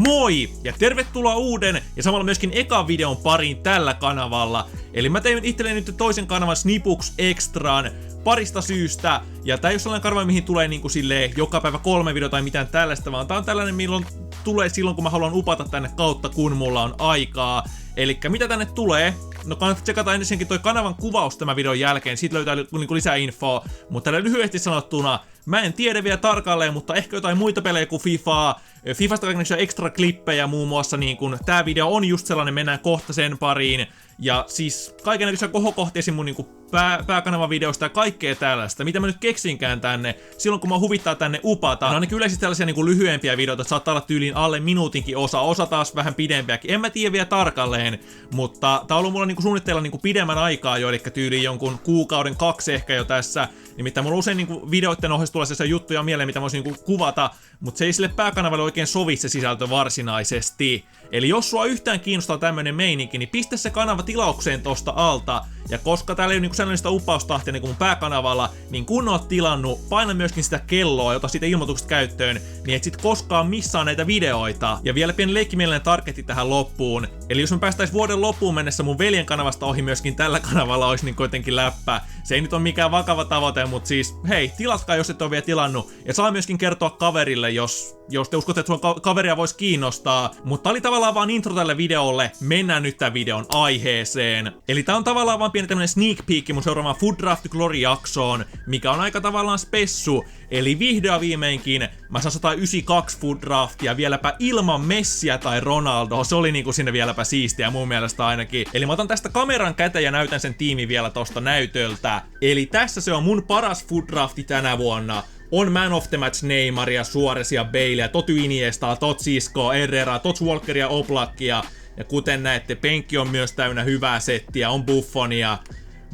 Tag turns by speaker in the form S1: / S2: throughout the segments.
S1: Moi! Ja tervetuloa uuden ja samalla myöskin ekan videon pariin tällä kanavalla. Eli mä tein itselleni nyt toisen kanavan Snipux Extran parista syystä. Ja tää ei ole sellainen kanava, mihin tulee niinku silleen joka päivä 3 videota tai mitään tällaista, vaan tää on tällainen, milloin tulee silloin, kun mä haluan upata tänne kautta, kun mulla on aikaa. Elikkä mitä tänne tulee? No kannattaa tsekata ensinnäkin toi kanavan kuvaus tämän videon jälkeen, siitä löytää niinku lisää infoa. Mutta tällä lyhyesti sanottuna, mä en tiedä vielä tarkalleen, mutta ehkä jotain muita pelejä kuin Fifaa. Fifasta kaikenlaisia extra klippejä muun muassa, niin kun tää video on just sellainen, mennään kohta sen pariin. Ja siis kaikennäköisiä kohokohteisiin mun niinku pääkanavan videosta ja kaikkea tällaista, mitä mä nyt keksinkään tänne, silloin kun mä huvittaa tänne upata. No ainakin yleisesti tällaisia niinku lyhyempiä videoita, että saattaa olla tyyliin alle minuutinkin osa taas vähän pidempiäkin. En mä tiedä vielä tarkalleen, mutta tää on ollut mulla niinku suunnitteilla niinku pidemmän aikaa jo, eli tyyliin jonkun kuukauden 2 ehkä jo tässä. Nimittäin mulla usein niinku videoiden ohessa tulee sellaisia juttuja mieleen, mitä mä voisin niinku kuvata, mutta se ei sille pääkanavalle oikein sovi se sisältö varsinaisesti. Eli jos sua yhtään kiinnostaa tämmönen meininki, niin pistä se kanava tilaukseen tosta alta. Ja koska täällä ei ole niinku säännöllistä upaustahtia niin kuin mun pääkanavalla, niin kun oot tilannut, paina myöskin sitä kelloa, jota siitä ilmoitukset käyttöön, niin et sit koskaan missaa näitä videoita. Ja vielä pieni leikkimielinen targetti tähän loppuun. Eli jos me päästäis vuoden loppuun mennessä mun veljen kanavasta ohi myöskin tällä kanavalla olisi niin kuitenkin läppä. Se ei nyt ole mikään vakava tavoite, mutta siis hei, tilatkaa jos et ole vielä tilannut. Ja saa myöskin kertoa kaverille, jos te uskotte, että sun kaveria voisi kiinnostaa. Mutta tää oli tavallaan vaan intro tälle videolle. Mennään nyt tämän videon aiheeseen. Eli tää on tavallaan vaan pieni tämmönen sneak peek mun seuraavaan Food Draft Glory-jaksoon, mikä on aika tavallaan spessu. Eli vihdoin viimeinkin mä saan 192 Food Draftia vieläpä ilman Messiä tai Ronaldoa. Se oli niinku sinne vieläpä siistiä mun mielestä ainakin. Eli mä otan tästä kameran käteen ja näytän sen tiimin vielä tosta näytöltä. Eli tässä se on mun paras Food Drafti tänä vuonna. On Man of the Match Neymaria, Suaresia, Baleä, Totu Iniestaa, Tot Siskoa, Herreraa, Tot Walkeria, Oblakkia. Ja kuten näette, penkki on myös täynnä hyvää settiä, on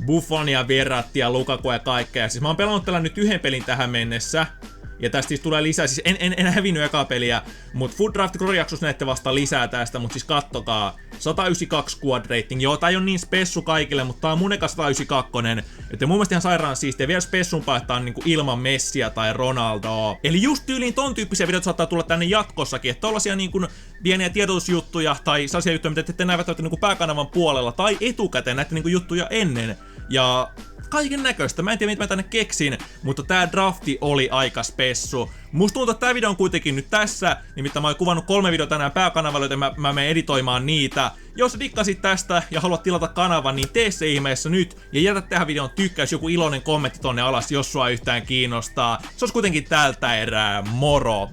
S1: Buffonia, Verrattia, Lukakua ja kaikkea. Siis mä oon pelannut tällä nyt yhden pelin tähän mennessä. Ja tästä siis tulee lisää, siis en hävinnyt ekaa peliä, mutta Food Draft Glory-jaksossa näette vasta lisää tästä, mutta siis kattokaa. 192 squad rating, joo tää ei oo niin spessu kaikille, mutta tää on mun eka 192, joten mun mielestä ihan sairaan siistiä, vielä spessumpaa, että on niinku ilman Messiä tai Ronaldoa. Eli just tyyliin ton tyyppisiä videoita saattaa tulla tänne jatkossakin, että tollasia niinku pieniä tiedotusjuttuja tai sellaisia juttuja, mitä te näette niinku pääkanavan puolella tai etukäteen näette niinku juttuja ennen. Ja kaiken näköistä. Mä en tiedä mitä mä tänne keksin, mutta tää drafti oli aika spessu. Musta tuntuu, että tää video on kuitenkin nyt tässä, nimittäin mä oon kuvannut 3 videota tänään pääkanavalle, joten mä menen editoimaan niitä. Jos sä dikkasit tästä ja haluat tilata kanavan, niin tee se ihmeessä nyt ja jätä tähän videon tykkäys, joku iloinen kommentti tonne alas, jos sua yhtään kiinnostaa. Se olisi kuitenkin tältä erää, moro!